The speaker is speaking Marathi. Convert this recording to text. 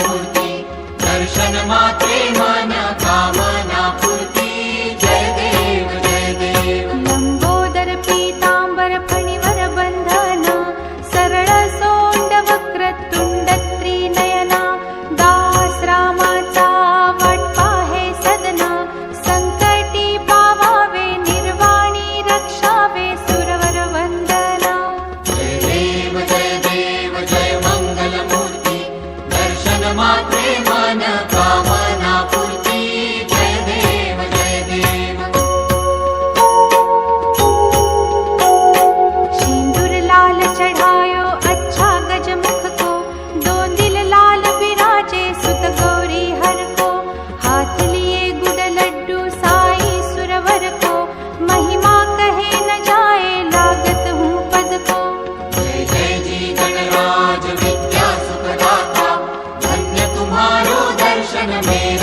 मूर्ति दर्शन मात्रे मन कामना पूर्ति जय देव जय देव लंबोदर पीतांबर फणिवर बंधना सरळ सोंड वक्रतुंड त्रिनयना दास रामाचा वाट पाहे सदना संकटी पावावे निर्वाणी रक्षावे सुरवर वंदना जय देव जय मंगल मूर्ति दर्शन मात्रे मन कामना पूर्ति जय देव जय देव सिंदूर लाल चढ़ायो अच्छा गजमुख को दो दिल लाल बिराजे सुत गौरी हर को हाथ लिए गुड़ लड्डू साई सुरवर को महिमा कहे न जाए लागत हूँ पद को जय जय जी गणराज विद्या सुखदाता धन्य तुम्हारो दर्शन मेरा